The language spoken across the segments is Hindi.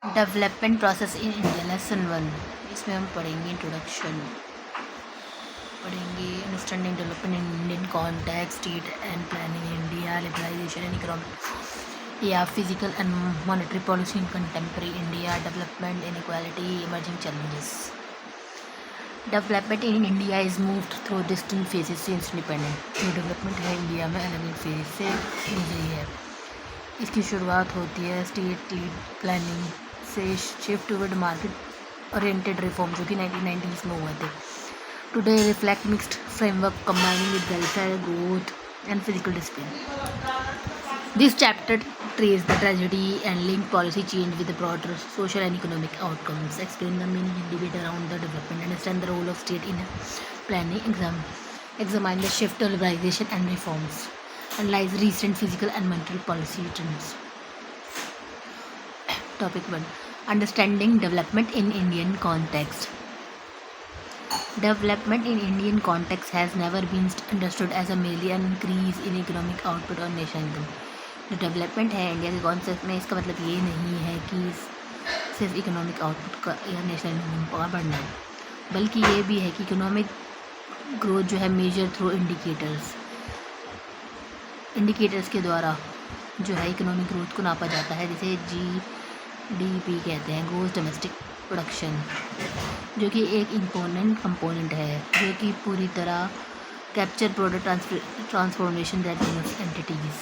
Development process in India lesson 1। इसमें हम पढ़ेंगे इंट्रोडक्शन, पढ़ेंगे understanding development in Indian context, state and planning in India, liberalisation and economic या physical and monetary policy in contemporary India, development inequality, emerging challenges. Development in India is moved through distinct phases since independent. जो डेवलपमेंट है इंडिया में अलग अलग फेज से गुजरी है। इसकी शुरुआत होती है स्टेट लीड प्लानिंग से, shift toward market oriented reform जो कि 1990s में हुए थे। Today reflect mixed framework combining with welfare, growth and physical discipline. This chapter traces the tragedy and link policy change with the broader social and economic outcomes, explain the main debate around the development, understand the role of state in planning, examine the shift to liberalization and reforms, analyze recent physical and monetary policy trends. Topic 1. Understanding development in Indian context. Development in Indian context has never been understood as a merely an increase in economic output or national income. जो डेवलपमेंट है इंडिया के कॉन्सेप्ट में, इसका मतलब ये नहीं है कि सिर्फ इकोनॉमिक आउटपुट का या नेशनल इनकम का बढ़ना, बल्कि ये भी है कि इकोनॉमिक ग्रोथ जो है मेजर थ्रू इंडिकेटर्स के द्वारा जो है इकोनॉमिक ग्रोथ को नापा जाता है, जिसे GDP कहते हैं, ग्रोस डोमेस्टिक प्रोडक्शन, जो कि एक इम्पोर्टेंट कंपोनेंट है जो कि पूरी तरह capture product transformation that entities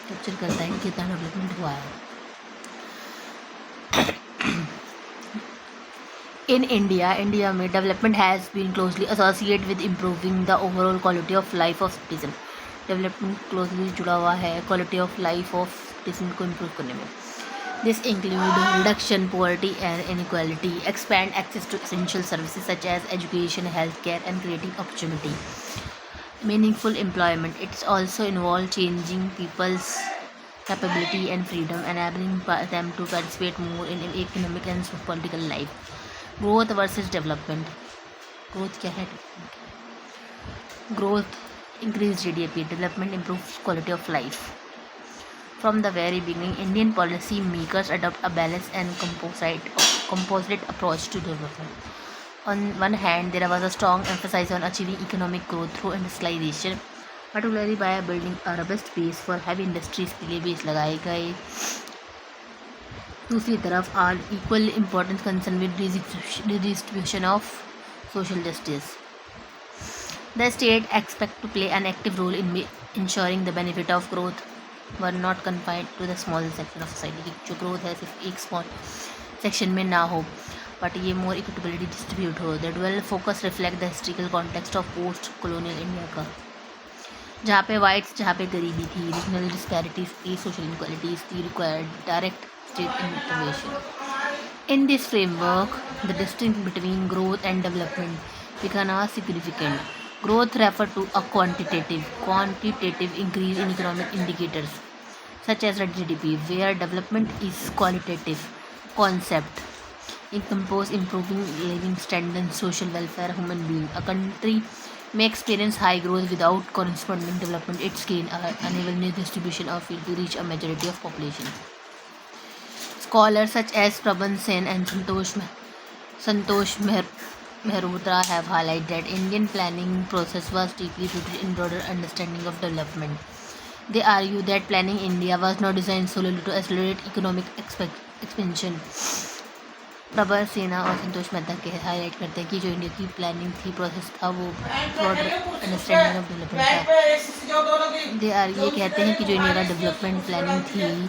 capture करता है कि कितना डेवलपमेंट हुआ है। इन इंडिया में development has been closely associate with improving the overall quality of life of citizen. Development closely जुड़ा हुआ है quality of life of citizen को इम्प्रूव करने में। This include reduction poverty and inequality, expand access to essential services such as education, health care and creating opportunity, meaningful employment. It's also involved changing people's capability and freedom, enabling them to participate more in economic and political life. Growth versus development. Growth क्या है? Growth increase GDP, development improves quality of life. From the very beginning, Indian policy makers adopt a balanced and composite approach to development. On one hand, there was a strong emphasis on achieving economic growth through industrialization, particularly by building a robust base for heavy industries के लिए बेस लगाए गए। दूसरी तरफ are equal importance concerned with redistribution of social justice. The state expect to play an active role in ensuring the benefit of growth were not confined to the small section of society. जो growth है सिर्फ एक small section में ना हो, बट ये मोर इक्विटेबली डिस्ट्रीब्यूट हो। The dual focus reflect the historical context of post colonial India का, जहाँ पे वाइट्स, जहाँ पे गरीबी थी, रीजनल डिस्पैरिटीज थी, सोशल इनक्वालिटीज थी, required direct state intervention. In this framework the distinction between growth and development become significant. Growth refer to a quantitative increase in economic indicators such as GDP, where development is qualitative concept encompass improving living standards and social welfare of human being. A country may experience high growth without corresponding development. Its gain uneven distribution of it to reach a majority of population. Scholars such as Prabhan Sen and Santosh Mehrotra have highlighted that Indian planning process was deeply rooted in broader understanding of development. They argue that planning India was not designed solely to accelerate economic expansion. Prabha सेना और संतोष मेहता के हाईलाइट करते हैं कि जो इंडिया की प्लानिंग थी, प्रोसेस था, वो ब्रॉडर अंडरस्टैंडिंग ऑफ डेवलपमेंट था। दे आर ये कहते हैं कि जो इंडिया का डेवलपमेंट प्लानिंग थी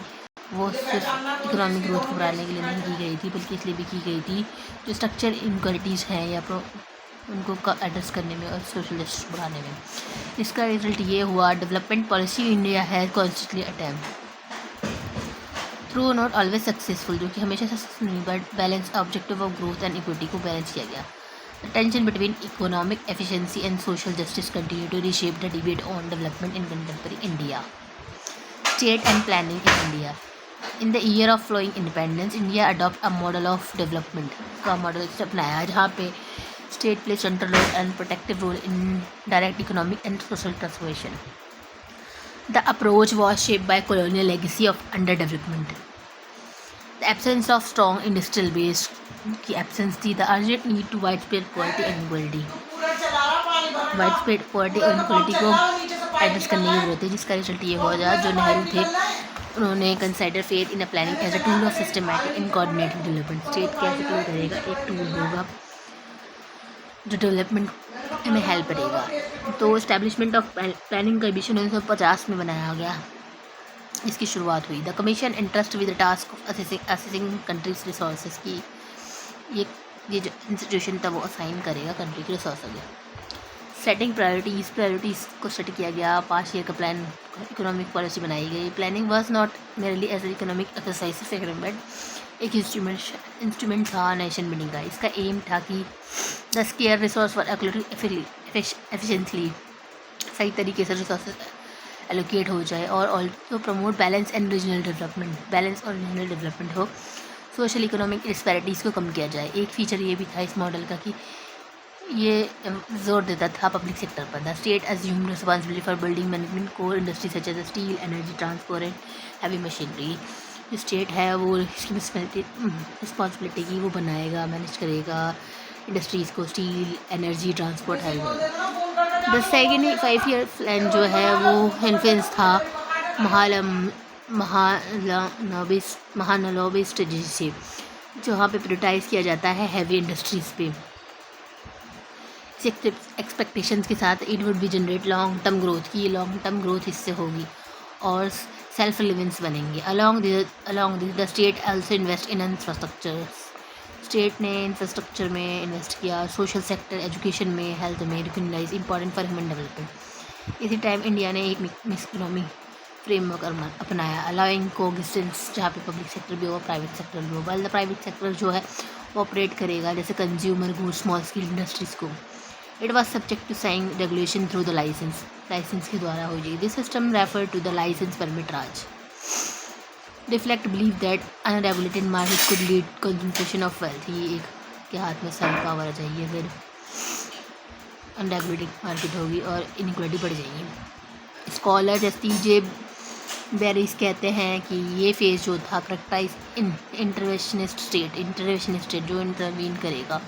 वो सिर्फ इकोनॉमिक ग्रोथ को बढ़ाने के लिए नहीं की गई थी, बल्कि इसलिए भी की गई थी जो स्ट्रक्चर इनक्वालिटीज़ हैं या उनको एड्रेस करने में और सोशल जस्टिस बढ़ाने में। इसका रिजल्ट ये हुआ, डेवलपमेंट पॉलिसी इंडिया है constantly attempt through not always successful, जो कि हमेशा सक्सेसफुल नहीं, but balance objective of growth and equity को बैलेंस किया गया। The tension between economic efficiency and social justice continue to reshape the debate on development in contemporary India. State and planning in India. In the year of following independence, India adopt a model of development का मॉडल अपनाया, जहाँ पे state play central role and protective role in direct economic and social transformation. The approach was shaped by colonial legacy of underdevelopment. The absence of strong industrial base की एब्सेंस थी, the urgent need to wide spread poverty and inequality, wide spread poverty और इनक्वलिटी को एड्रेस करने की जरूरत है, जिसका रिजल्ट ये हो जाए जो नेहरू थे उन्होंने consider faith in a planning as a tool of systematic in coordinated development. State कैसे प्ले करेगा, एक टूल होगा जो डेवलपमेंट में हेल्प करेगा। तो इस्टेब्लिशमेंट ऑफ प्लानिंग कमीशन 1950 में बनाया गया, इसकी शुरुआत हुई। The commission interest with the task of assessing countries resources की ये जो इंस्टीट्यूशन था वो असाइन करेगा कंट्री के रिसोर्सेज में। सेटिंग प्रायोरिटीज़ को सेट किया गया। 5 ईयर का प्लान इकोनॉमिक पॉलिसी बनाई गई। Planning was not merely as economic exercise but एक इंस्ट्रूमेंट था नेशन बिल्डिंग का। इसका एम था कि the scarce resource for efficiently सही तरीके से रिसोर्सेज एलोकेट हो जाए और also promote balance and regional development हो। सोशल इकोनॉमिक डिस्पैरिटीज़ को कम किया जाए। एक फीचर ये भी था इस मॉडल का कि ये जोर देता था पब्लिक सेक्टर पर। The state assumed responsibility for building management core industry such as steel, energy, transport and heavy machinery. जो स्टेट है वो इसकी रिस्पॉन्सिबिलिटी की वो बनाएगा, मैनेज करेगा इंडस्ट्रीज़ को, steel, energy, transport, heavy. The second 5 year plan जो है वो इन्फ्लुएंस था महानलोबी स्ट्रेटजी से, जहाँ पे प्रायोरिटाइज़ किया जाता है हैवी इंडस्ट्रीज़ पे। एक्सपेक्टेशंस के साथ it would be generate long term growth की, लॉन्ग टर्म ग्रोथ इससे होगी और सेल्फ रिलेवेंस बनेंगे। Along this the state also invest in infrastructure. State ने इंफ्रास्ट्रक्चर में इन्वेस्ट किया, सोशल सेक्टर, एजुकेशन में, हेल्थ में, recognise important for human development. इसी टाइम इंडिया ने एक मिक्स इकोनॉमी फ्रेमवर्क अपनाया, अलाउइंग कोएग्जिस्टेंस, जहाँ पे पब्लिक सेक्टर भी हो, प्राइवेट सेक्टर भी हो। वाइल द प्राइवेट सेक्टर जो है वो ऑपरेट करेगा जैसे consumer goods, small scale industries को। It was subject to sign regulation through the licence के द्वारा हो जाएगी। This system refer to the licence permit raj. Reflect believe that unregulated market could lead concentration of wealth. ये एक के हाथ में सारी पावर आ जाएगी अगर अनरेगुलेटेड मार्केट होगी और इनइक्वालिटी बढ़ जाएगी। स्कॉलर जस्टिस बेरिस कहते हैं कि ये फेज जो था करेक्टाइज इंटरवेंशनिस्ट स्टेट जो इंटरवीन करेगा,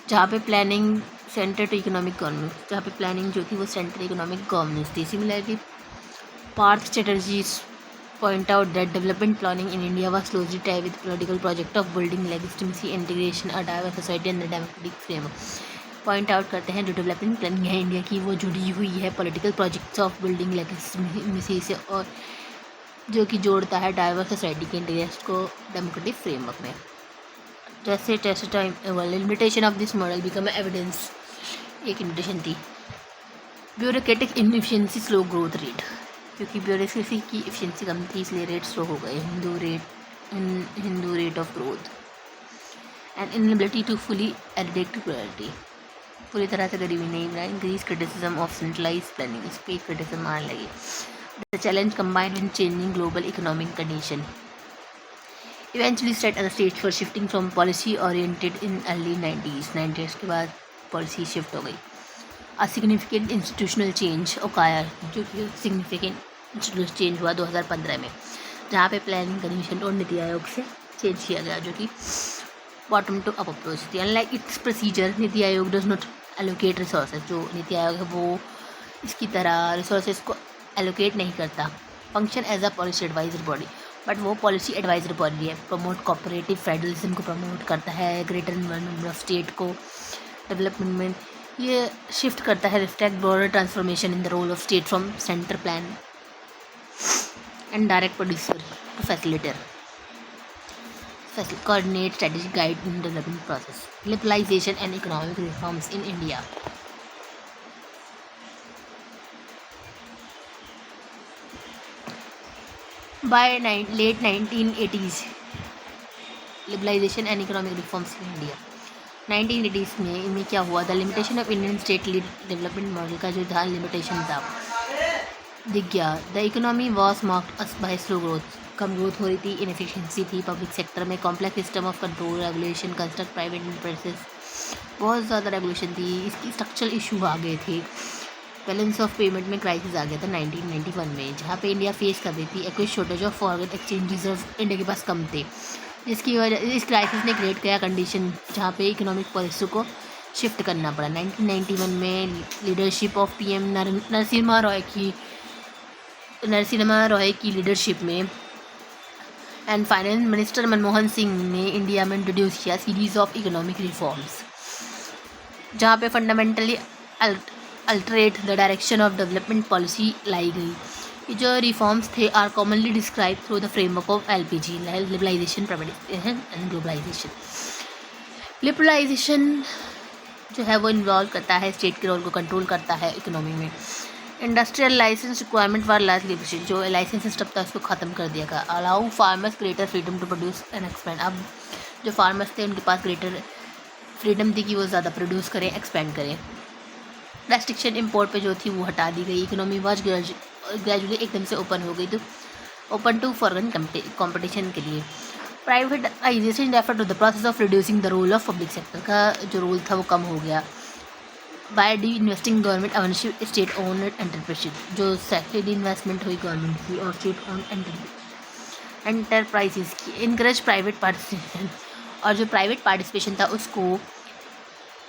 जहाँ पे planning centre to economic governance, जहाँ पे प्लानिंग जो थी वो सेंटर इकोनॉमिक गवर्नेंस थी। Similarly Partha Chatterjee's point out that development planning in India was closely tied with political project of building legitimacy, integration, a diverse society and the democratic framework. Point out करते हैं जो डेवलपमेंट प्लानिंग है इंडिया की वो जुड़ी हुई है पॉलिटिकल प्रोजेक्ट्स ऑफ बिल्डिंग लेगेसिमी से, और जो कि जोड़ता है डाइवर्स सोसाइटी के इंटरेस्ट को डेमोक्रेटिक फ्रेमवर्क में। जैसे time limitation of this model become evidence, एक लिमिटेशन थी bureaucratic inefficiency, slow growth rate, क्योंकि ब्यूरोक्रेसी की एफिशिएंसी कम थी इसलिए रेट स्लो हो गए। Hindu rate of growth and inability to fully addict priority, पूरी तरह से गरीबी नहीं बनाई। Increase criticism of centralise planning, इस पर क्रिटिसिज्म आने लगी। The challenge combined with changing global economic condition eventually set as stage for shifting from policy oriented in early 90s के बाद पॉलिसी शिफ्ट हो गई। A significant institutional change occur, जो कि सिग्निफिकेंट इंस्टीट्यूशनल चेंज हुआ 2015 में, जहाँ पे प्लानिंग कमीशन और नीति आयोग से चेंज किया गया, जो कि बॉटम टू अप अप्रोच थी। Unlike it's procedure, NITI Aayog does not allocate resources. जो नीति आयोग है वो इसकी तरह रिसोर्सेज को एलोकेट नहीं करता, function as a policy adviser body, but वो पॉलिसी एडवाइजर बॉडी है। प्रमोट कोऑपरेटिव फेडरलिज्म को प्रमोट करता है, ग्रेटर नंबर ऑफ स्टेट को डेवलपमेंट में ये शिफ्ट करता है। Reflect broader transformation in the role of state from centre plan and direct producer to facilitator, coordinate strategic guide in development process. Liberalization and economic reforms in India. By late 1980s, liberalization and economic reforms in India. 1980s में इनमें क्या हुआ था, limitation of Indian state lead development model का जो था लिमिटेशन था दिख गया। The economy was marked by slow growth, कम ग्रोथ हो रही थी, इनएफिशिएंसी थी पब्लिक सेक्टर में, complex system of control, regulation, construct private interests, बहुत ज़्यादा रेगुलेशन थी। इसकी स्ट्रक्चरल इशू आ गए थे। बैलेंस ऑफ पेमेंट में क्राइसिस आ गया था 1991 में, जहाँ पे इंडिया फेस कर रही थी एक्विज shortage of foreign exchange reserve India के पास कम थे। जिसकी वजह इस क्राइसिस ने क्रिएट किया कंडीशन जहाँ पे इकोनॉमिक पॉलिसी को शिफ्ट करना पड़ा। 1991 में leadership of PM Narasimha Roy की लीडरशिप में and finance minister Manmohan Singh ने इंडिया में इंट्रोड्यूस किया सीरीज ऑफ इकोनॉमिक रिफॉर्म्स, जहाँ पे fundamentally altered the direction of development policy लाई गई। ये जो रिफॉर्म्स थे are commonly describe through the framework of LPG, liberalisation, privatisation and globalisation. Liberalisation जो है वो इन्वॉल्व करता है स्टेट के रोल को कंट्रोल करता है इकोनॉमी में। Industrial licence requirement for large liberation, जो लाइसेंस सिस्टम था उसको ख़त्म कर दिया गया। Allow farmers greater freedom to produce and expand, अब जो फार्मर्स थे उनके पास ग्रेटर फ्रीडम थी कि वो ज़्यादा प्रोड्यूस करें, एक्सपेंड करें। रेस्ट्रिक्शन इंपोर्ट पे जो थी वो हटा दी गई। इकोनॉमी वाज ग्रेजुअली एकदम से ओपन हो गई, तो ओपन टू फॉरेन कंपटीशन के लिए। Privatisation refer to the process of reducing the role of public sector का जो रोल था वो कम हो गया। By disinvesting government ownership state owned entrepreneurship, जो सेक्टर इन्वेस्टमेंट हुई गवर्नमेंट की और स्टेट ओन्ड एंटरप्राइजेस की। इनकरेज प्राइवेट पार्टिसिपेशन, और जो प्राइवेट पार्टिसिपेशन था उसको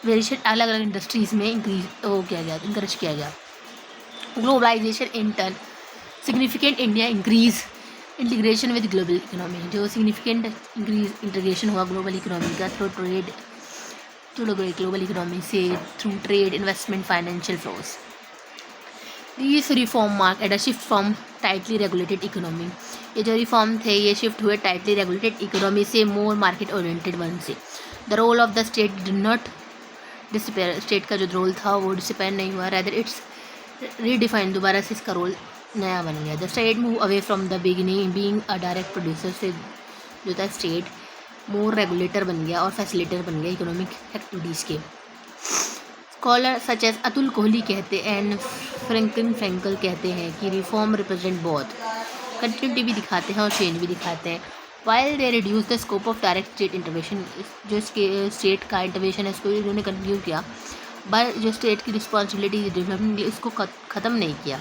वेरिएशन अलग अलग इंडस्ट्रीज़ में इंकरेज किया गया। Globalisation in turn significant India increase integration with global economy, जो सिग्निफिकेंट इंटीग्रेशन हुआ ग्लोबल इकोनॉमी का थ्रू ट्रेड, ग्लोबल इकोनॉमी से through trade, investment, financial flows. This reform mark at a shift from tightly regulated economy, ये जो रिफॉर्म थे ये शिफ्ट हुए टाइटली रेगुलेटेड इकोनॉमी से मोर मार्केट ओरिएंटेड वन से। The role of the state did not disappear, state का जो रोल था वो डिसअपेयर नहीं हुआ, रेदर इट्स रीडिफाइन, दोबारा से इसका रोल नया बन गया। The state move away from the beginning being a direct producer से जो था स्टेट मोर रेगुलेटर बन गया और फैसिलिटेटर बन गया इकोनॉमिक एक्टिविटीज़ के। Scholar such as Atul Kohli कहते एंड फ्रैंकल कहते हैं कि रिफॉर्म रिप्रेजेंट बोथ, कंटिन्यूटी भी दिखाते हैं और चेंज भी दिखाते हैं। While they reduce the scope of direct state intervention, जो स्टेट का इंटरवेंशन है इसको इन्होंने कंटिन्यू किया, बट जो स्टेट की रिस्पॉन्सिबिलिटी डेवलपमेंट की उसको ख़त्म नहीं किया।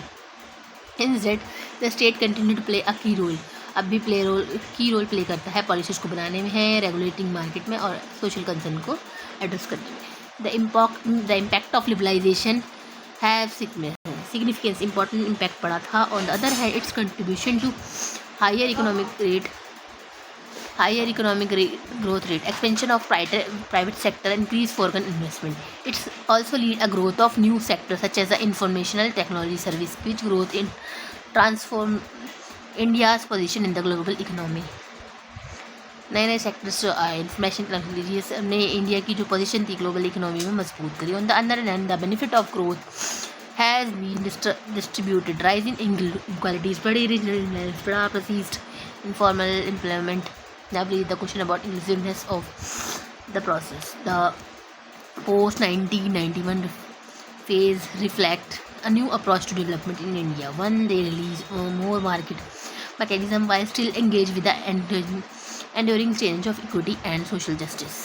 Instead the state continue to play a key role, अब भी की रोल प्ले करता है पॉलिसीज़ को बनाने में है, रेगुलेटिंग मार्केट में और सोशल कंसर्न को एड्रेस करने में। The impact of liberalisation have significance, important impact पड़ा था। On the other hand its contribution to higher economic growth rate, expansion of private sector, increase foreign investment. It's also lead a growth of new sectors such as the informational technology service, which growth in transform India's position in the global economy. नए नए सेक्टर्स जो आए इंफॉर्मेशन टेक्नोलॉजी ने इंडिया की जो पोजीशन थी ग्लोबल इकोनॉमी में मजबूत करी। On the other hand the benefit of growth has been distributed, rising inequalities, बड़ी रीजनल, बड़ा persist informal employment. Now read the question about inclusiveness of the process. The post-1991 phase reflect a new approach to development in India. One, they release more market mechanism while still engage with the enduring change of equity and social justice.